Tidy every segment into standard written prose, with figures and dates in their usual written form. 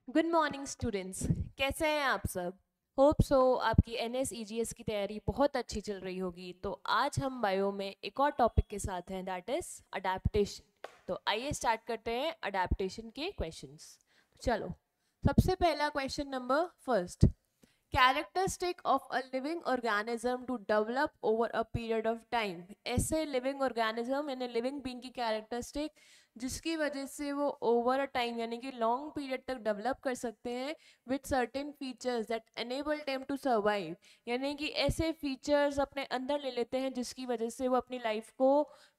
Good morning students. कैसे हैं आप सब? होप सो आपकी एनएस ईजीएस की तैयारी बहुत अच्छी चल रही होगी। तो आज हम बायो में एक और टॉपिक के साथ हैं, दैट इज अडेप्टेशन। तो आइए स्टार्ट करते हैं अडेप्टेशन के क्वेश्चंस। चलो, सबसे पहला question number first. Characteristic of a living organism to develop over a period of time। ऐसे लिविंग ऑर्गेनिज्म यानी लिविंग बीइंग की कैरेक्टरिस्टिक जिसकी वजह से वो ओवर अ टाइम यानी कि लॉन्ग पीरियड तक डेवलप कर सकते हैं with certain features that enable them to survive. यानी कि ऐसे फीचर्स अपने अंदर ले लेते हैं जिसकी वजह से वो अपनी लाइफ को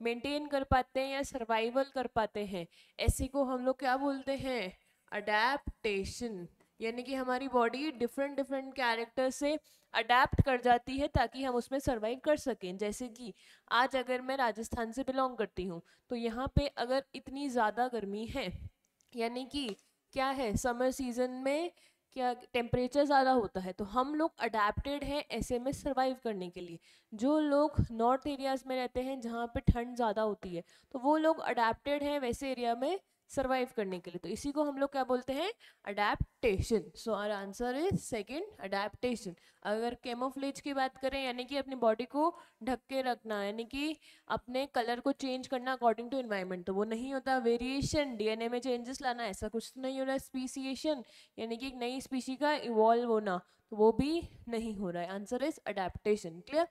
मेंटेन कर पाते हैं या सर्वाइवल कर पाते हैं। ऐसे को हम लोग क्या बोलते हैं? अडेप्टेशन। यानी कि हमारी बॉडी डिफरेंट डिफरेंट कैरेक्टर से अडेप्ट कर जाती है ताकि हम उसमें सर्वाइव कर सकें। जैसे कि आज अगर मैं राजस्थान से बिलोंग करती हूँ तो यहाँ पे अगर इतनी ज़्यादा गर्मी है, यानी कि क्या है, समर सीजन में क्या टेम्परेचर ज़्यादा होता है, तो हम लोग अडेप्टेड हैं ऐसे में सर्वाइव करने के लिए। जो लोग नॉर्थ एरियाज़ में रहते हैं जहाँ पे ठंड ज़्यादा होती है, तो वो लोग अडेप्टेड हैं वैसे एरिया में सर्वाइव करने के लिए। तो इसी को हम लोग क्या बोलते हैं? Adaptation. So our answer is second, adaptation. अगर कैमोफ्लेज की बात करें यानी कि अपनी बॉडी को ढक के रखना, यानी कि अपने कलर को चेंज करना अकॉर्डिंग टू एनवायरनमेंट, तो वो नहीं होता। वेरिएशन, डीएनए में चेंजेस लाना, ऐसा कुछ तो नहीं हो रहा है। स्पीसिएशन यानी कि एक नई स्पीशी का इवॉल्व होना, तो वो भी नहीं हो रहा है। Answer is adaptation. Clear?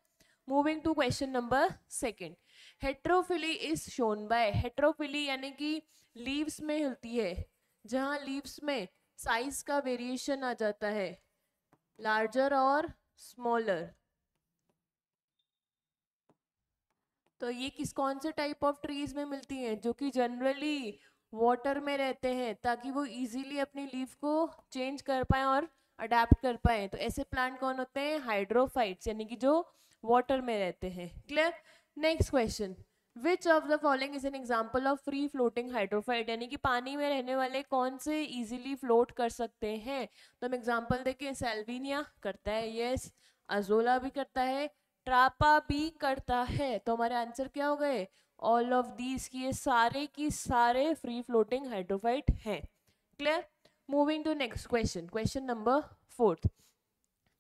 Moving to question number second. Heterophylly is shown by. Heterophylly यानी कि लीव्स में होती है, जहां लीव्स में साइज का वेरिएशन आ जाता है, लार्जर और स्मॉलर। तो ये किस कौन से टाइप ऑफ ट्रीज में मिलती हैं? जो कि जनरली वाटर में रहते हैं ताकि वो इजीली अपनी लीफ को चेंज कर पाए और अडेप्ट कर पाए। तो ऐसे प्लांट कौन होते हैं? हाइड्रोफाइट्स, यानी कि जो वाटर में रहते हैं। Clear? Next question. Which of the following is an example of free floating hydrophyte? यानी कि पानी में रहने वाले कौन से इजीली फ्लोट कर सकते हैं? तो हम एग्जाम्पल देखें। सेल्विनिया करता है, यस। अजोला भी करता है, ट्रापा भी करता है। तो हमारे आंसर क्या हो गए? ऑल ऑफ दीज की, ये सारे की सारे फ्री फ्लोटिंग हाइड्रोफाइट हैं। Clear? Moving to next question, question number fourth.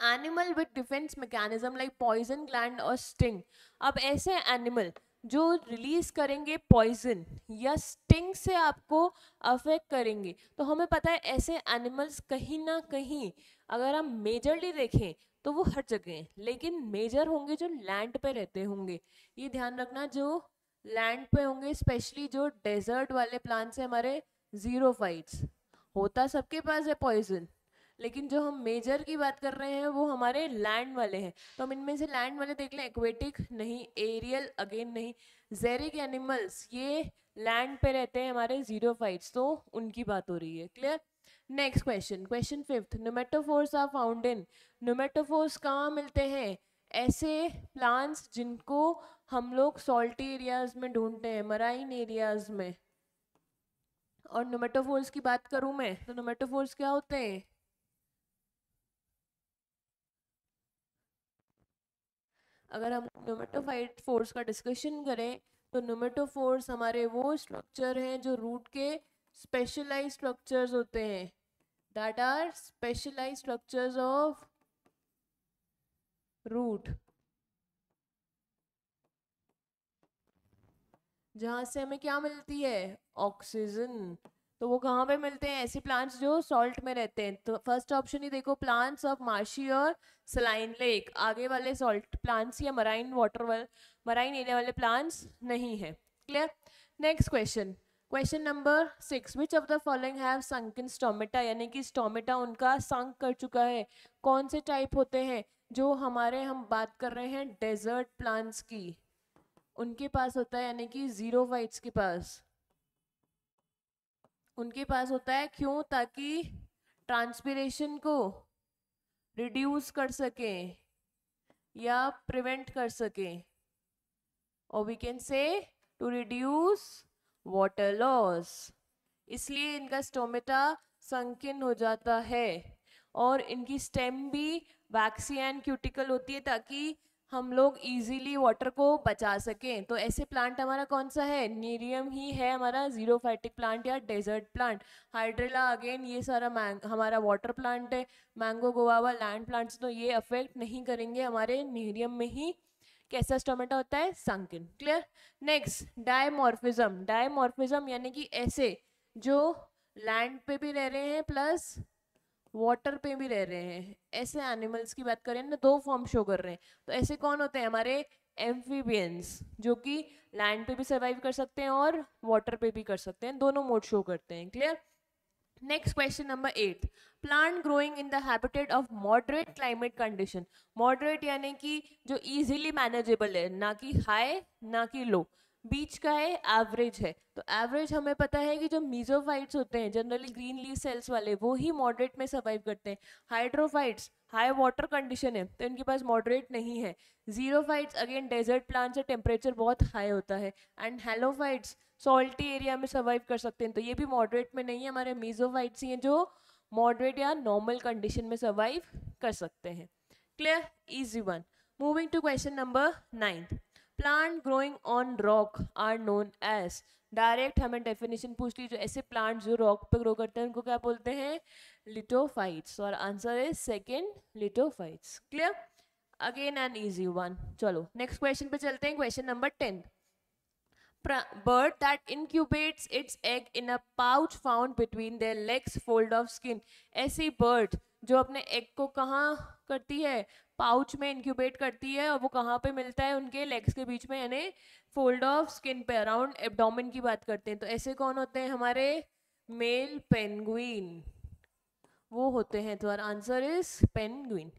Animal with defence mechanism like poison gland और स्टिंग। अब ऐसे एनिमल जो रिलीज करेंगे पॉइजन या स्टिंग से आपको अफेक्ट करेंगे, तो हमें पता है ऐसे एनिमल्स कहीं ना कहीं अगर हम मेजरली देखें तो वो हर जगह हैं, लेकिन मेजर होंगे जो लैंड पे रहते होंगे। ये ध्यान रखना, जो लैंड पे होंगे, स्पेशली जो डेजर्ट वाले प्लांट्स हैं हमारे, जीरोफाइट्स। होता सबके पास है पॉइजन, लेकिन जो हम मेजर की बात कर रहे हैं वो हमारे लैंड वाले हैं। तो हम इनमें से लैंड वाले देख लें। एक्वेटिक नहीं, एरियल अगेन नहीं, जेरिक एनिमल्स ये लैंड पे रहते हैं हमारे, जीरोफाइट्स, तो उनकी बात हो रही है। Clear? Next question, question fifth. Pneumatophores are found in. Pneumatophores कहाँ मिलते हैं? ऐसे प्लांट्स जिनको हम लोग सॉल्टी एरियाज में ढूंढते हैं, मराइन एरियाज में। और न्यूमेटोफोर्स की बात करूं मैं तो न्यूमेटोफोर्स क्या होते हैं? अगर हम न्यूमेटोफाइट फोर्स का डिस्कशन करें तो न्यूमेटोफोर्स हमारे वो स्ट्रक्चर हैं जो रूट के स्पेशलाइज्ड स्ट्रक्चर्स होते हैं, that are specialised structures of root, जहाँ से हमें क्या मिलती है? ऑक्सीजन। तो वो कहाँ पे मिलते हैं? ऐसे प्लांट्स जो सॉल्ट में रहते हैं। तो फर्स्ट ऑप्शन ही देखो, प्लांट्स ऑफ मार्शी और सलाइन लेक। आगे वाले सॉल्ट प्लांट्स या मराइन वाटर वाले, मराइन एरिया वाले प्लांट्स नहीं है। Clear? Next question, question number six. Which of the following have sunken stomata? यानी कि स्टोमेटा उनका संक कर चुका है। कौन से टाइप होते हैं? जो हमारे, हम बात कर रहे हैं डेजर्ट प्लांट्स की, उनके पास होता है, यानी कि जीरोफाइट्स के पास उनके पास होता है। क्यों? ताकि ट्रांसपिरेशन को रिड्यूस कर सकें या प्रिवेंट कर सकें, और we can say to reduce water loss. इसलिए इनका स्टोमेटा संकीर्ण हो जाता है। और इनकी स्टेम भी वैक्सी एंड क्यूटिकल होती है ताकि हम लोग इजीली वाटर को बचा सकें। तो ऐसे प्लांट हमारा कौन सा है, नीरियम ही है हमारा जीरोफाइटिक प्लांट या डेजर्ट प्लांट। हाइड्रेला अगेन ये सारा हमारा वाटर प्लांट है। मैंगो गुआवा लैंड प्लांट्स, तो ये अफेक्ट नहीं करेंगे, हमारे नीरियम में ही कैसा स्टोमेटा होता है, संकिन। क्लियर। Next dimorphism. डायमॉर्फिज्म यानी कि ऐसे जो लैंड पे भी रह रहे हैं प्लस वाटर पे भी रह रहे हैं, ऐसे एनिमल्स की बात करें ना, दो फॉर्म शो कर रहे हैं। तो ऐसे कौन होते हैं हमारे एम्फीबियंस, जो कि लैंड पे भी सर्वाइव कर सकते हैं और वाटर पे भी कर सकते हैं, दोनों मोड शो करते हैं। Clear. Next question number 8, plant growing in the habitat of moderate climate condition. Moderate यानी कि जो इजीली मैनेजेबल है, ना कि हाई ना कि लो, बीच का है, एवरेज है। तो एवरेज हमें पता है कि जो मीजोफाइट्स होते हैं जनरली ग्रीन लीफ सेल्स वाले, वो ही मॉडरेट में सर्वाइव करते हैं। हाइड्रोफाइट्स हाई वाटर कंडीशन है तो इनके पास मॉडरेट नहीं है। जीरोफाइट्स अगेन डेजर्ट प्लांट्स है, टेम्परेचर बहुत हाई होता है। एंड हेलोफाइट्स सॉल्टी एरिया में सर्वाइव कर सकते हैं, तो ये भी मॉडरेट में नहीं है, हमारे मीजोफाइट्स ही हैं जो मॉडरेट या नॉर्मल कंडीशन में सर्वाइव कर सकते हैं। Clear, easy one. Moving to question number 9, plant growing on rock are known as. Direct हमें डेफिनेशन पूछ ली, जो ऐसे प्लांट जो रॉक पे ग्रो करते हैं उनको क्या बोलते हैं, लिटोफाइट्स। और answer is second, lithophytes. Clear, again an easy one. चलो नेक्स्ट क्वेश्चन पे चलते हैं, question number 10, bird that incubates its egg in a pouch found between their legs fold of skin। ऐसी bird जो अपने egg को कहाँ करती है, पाउच में इंक्यूबेट करती है, और वो कहाँ पे मिलता है, उनके लेग्स के बीच में, यानी फोल्ड ऑफ स्किन पे, अराउंड एब्डोमेन की बात करते हैं। तो ऐसे कौन होते हैं हमारे मेल पेंगुइन, वो होते हैं। तो answer is penguin.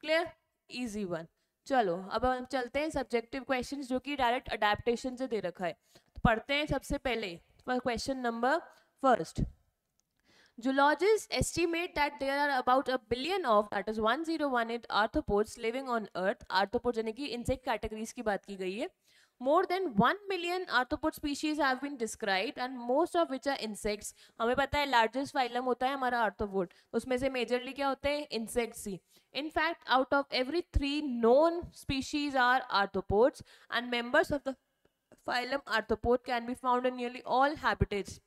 Clear, easy one. चलो अब हम चलते हैं सब्जेक्टिव क्वेश्चंस जो कि डायरेक्ट अडेप्टेशन से दे रखा है। तो पढ़ते हैं सबसे पहले question number first. Zoologists estimate that there are about a billion of, that is 1018 arthropods living on earth। arthropods यानी कि insect categories की बात की गई है। More than 1 million arthropod species have been described and most of which are insects। हमें पता है largest phylum होता है हमारा arthropod, उसमें से majorly क्या होते हैं, insects he. In fact, out of every 3 known species are arthropods and members of the phylum arthropod can be found in nearly all habitats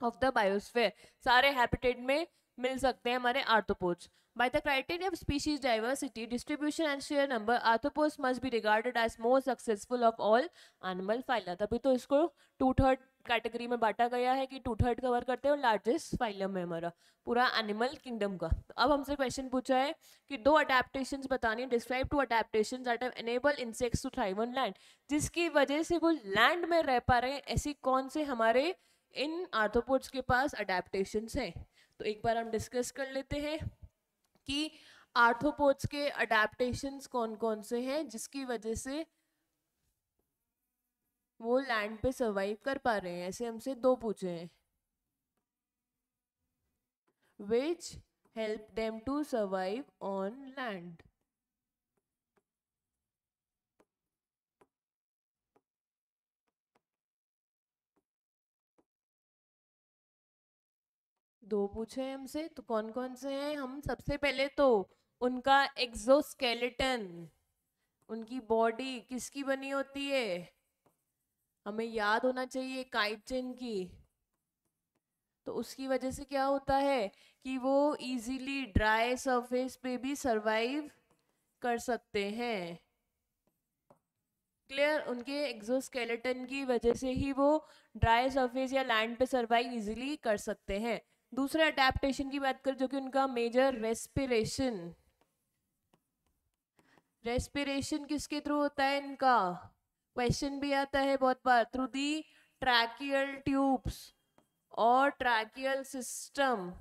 of the biosphere. सारे habitat में मिल सकते हैं हमारे arthropods. By the criteria of species diversity distribution and share number, arthropods must be regarded as most successful of all animal phyla. तभी तो इसको 2/3 category में बांटा गया है कि 2/3 कवर करते हैं और लार्जेस्ट फाइलम है हमारा पूरा एनिमल किंगडम का। तो अब हमसे क्वेश्चन पूछा है कि 2 अडेप्टेशंस बतानी, describe 2 adaptations that have enable insects to thrive on land, जिसकी वजह से वो लैंड में रह पा रहे हैं। ऐसी कौन से हमारे इन आर्थ्रोपोड्स के पास अडेप्टेशंस हैं। तो एक बार हम डिस्कस कर लेते हैं कि आर्थ्रोपोड्स के अडेप्टेशंस कौन कौन से हैं जिसकी वजह से वो लैंड पे सर्वाइव कर पा रहे हैं। ऐसे हमसे 2 पूछे हैं, which help them to survive on land. दो पूछे हैं हमसे, तो कौन कौन से हैं। हम सबसे पहले तो उनका एक्सोस्केलेटन, उनकी बॉडी किसकी बनी होती है, हमें याद होना चाहिए, काइटिन की। तो उसकी वजह से क्या होता है कि वो इजीली ड्राई सरफेस पे भी सरवाइव कर सकते हैं। क्लियर, उनके एक्सोस्केलेटन की वजह से ही वो ड्राई सरफेस या लैंड पे सरवाइव इजीली कर सकते हैं। दूसरे अडेप्टेशन की बात करें जो कि उनका मेजर रेस्पिरेशन। रेस्पिरेशन किसके थ्रू होता है इनका, क्वेश्चन भी आता है बहुत बार, थ्रू दी ट्रैकियल ट्यूब्स और ट्रैकियल सिस्टम,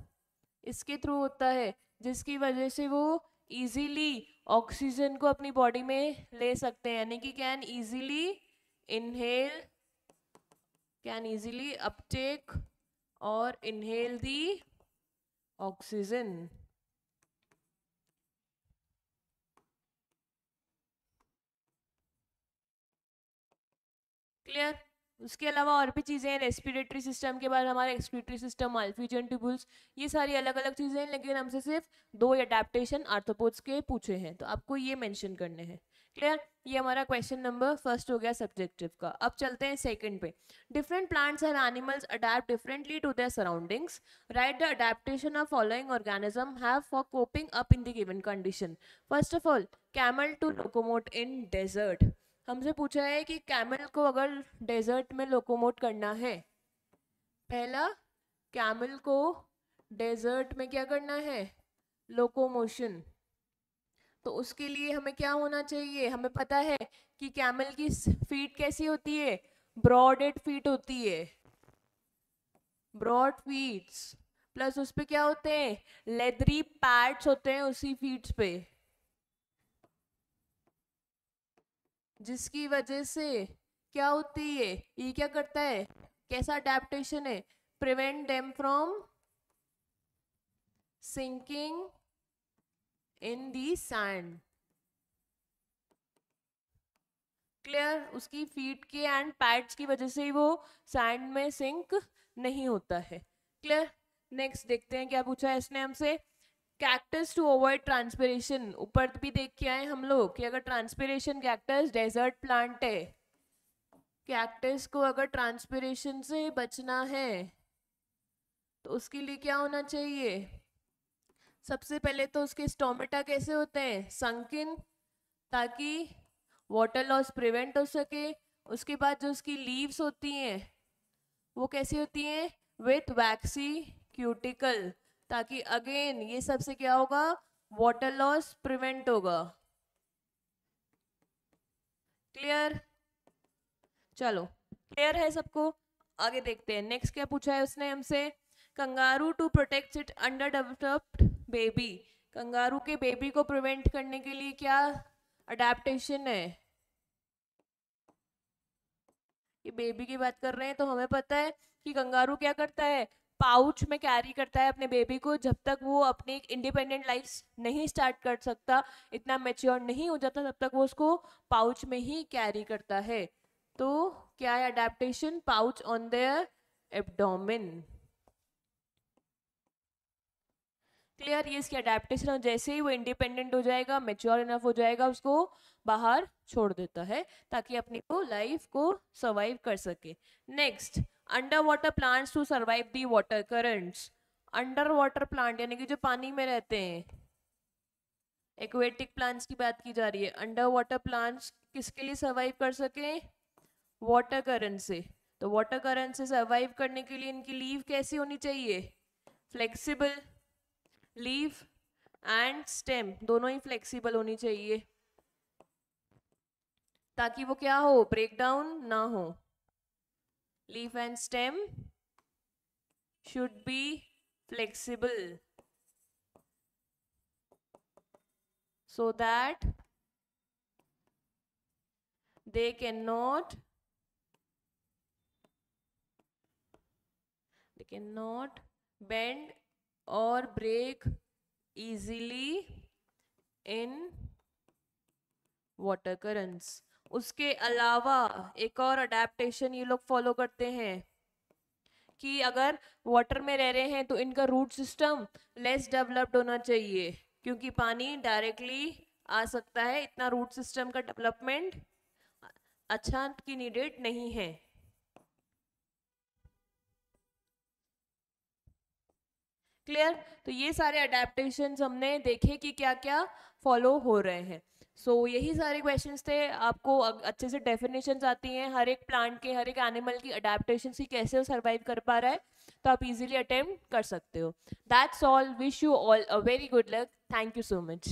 इसके थ्रू होता है, जिसकी वजह से वो इजीली ऑक्सीजन को अपनी बॉडी में ले सकते हैं, यानी कि can easily inhale, can easily Uptake और इनहेल दी ऑक्सीजन। क्लियर, उसके अलावा और भी चीज़ें हैं, रेस्पिरेटरी सिस्टम के बाद हमारा एक्सक्रीटरी सिस्टम, माल्फिजियन ट्यूबुल्स, ये सारी अलग अलग चीज़ें हैं, लेकिन हमसे सिर्फ 2 अडेप्टेशन आर्थ्रोपोड्स के पूछे हैं, तो आपको ये मेंशन करने हैं। क्लियर? ये हमारा क्वेश्चन नंबर फर्स्ट हो गया सब्जेक्टिव का. अब चलते हैं सेकंड पे. Different plants and animals adapt differently to their surroundings. Write the adaptation of following organism have for coping up in the given condition. First of all, camel to locomote in desert. हमसे पूछा है कि camel को अगर desert में locomote करना है, पहला कैमल को डेजर्ट में क्या करना है, लोकोमोशन. तो उसके लिए हमें क्या होना चाहिए, हमें पता है कि कैमल की फीट कैसी होती है, ब्रॉडेड फीट होती है, ब्रॉड फीट्स, प्लस उस पे क्या होते हैं, लेदरी पैड्स होते हैं उसी फीट्स पे, जिसकी वजह से क्या होती है, ये क्या करता है, कैसा अडेप्टेशन है, prevent them from sinking in the sand. Clear? उसकी फीट के एंड पैड्स की वजह से ही वो सैंड में सिंक नहीं होता है. क्लियर? नेक्स्ट देखते हैं क्या पूछा है इसने हमसे. Cactus to avoid transpiration. ऊपर भी देख के आए हम लोग कि अगर ट्रांसपिरेशन, कैक्टस डेजर्ट प्लांट है, कैक्टस को अगर ट्रांसपिरेशन से बचना है तो उसके लिए क्या होना चाहिए, सबसे पहले तो उसके स्टोमेटा कैसे होते हैं, संकिन, ताकि वाटर लॉस प्रिवेंट हो सके. उसके बाद जो उसकी लीव्स होती हैं वो कैसी होती हैं, विथ वैक्सी क्यूटिकल, ताकि अगेन ये सबसे क्या होगा, वाटर लॉस प्रिवेंट होगा. क्लियर? चलो, क्लियर है सबको? आगे देखते हैं. नेक्स्ट क्या पूछा है उसने हमसे. Kangaroo to protect it underdeveloped baby. Kangaroo के बेबी को प्रिवेंट करने के लिए क्या अडेप्टेशन है, ये बेबी की बात कर रहे हैं तो हमें पता है कि कंगारू क्या करता है, पाउच में कैरी करता है अपने बेबी को जब तक वो अपनी इंडिपेंडेंट लाइफ नहीं स्टार्ट कर सकता, इतना मेच्योर नहीं हो जाता, तब तक वो उसको पाउच में ही कैरी करता है. तो क्या है adaptation, pouch on their abdomen. Clear? ये इसकी अडेप्टेशन, और जैसे ही वो इंडिपेंडेंट हो जाएगा, मेच्योर इनफ हो जाएगा, उसको बाहर छोड़ देता है ताकि अपनी को लाइफ को सर्वाइव कर सके. Next, underwater plants to survive the water currents. Underwater plant यानी कि जो पानी में रहते हैं, एक्वेटिक प्लांट्स की बात की जा रही है. अंडर वाटर प्लांट्स किसके लिए सर्वाइव कर सके, वाटर करंट से. तो वाटर करंट से सर्वाइव करने के लिए इनकी लीव कैसी होनी चाहिए, फ्लेक्सिबल. लीफ एंड स्टेम दोनों ही फ्लेक्सिबल होनी चाहिए ताकि वो क्या हो, ब्रेक डाउन ना हो. Leaf and stem should be flexible so that they cannot bend or break easily in water currents. उसके अलावा एक और अडेप्टेशन ये लोग फॉलो करते हैं कि अगर वाटर में रह रहे हैं तो इनका रूट सिस्टम लेस डेवलप्ड होना चाहिए, क्योंकि पानी डायरेक्टली आ सकता है, इतना रूट सिस्टम का डेवलपमेंट अच्छा की नीडेड नहीं है. क्लियर? तो ये सारे अडेप्टेशंस हमने देखे कि क्या क्या फॉलो हो रहे हैं. यही सारे क्वेश्चंस थे. आपको अच्छे से डेफिनेशंस आती हैं हर एक प्लांट के, हर एक एनिमल की अडेप्टेशन की, कैसे वो सर्वाइव कर पा रहा है, तो आप इजीली अटेम्प्ट कर सकते हो. That's all. Wish you all a very good luck. Thank you so much.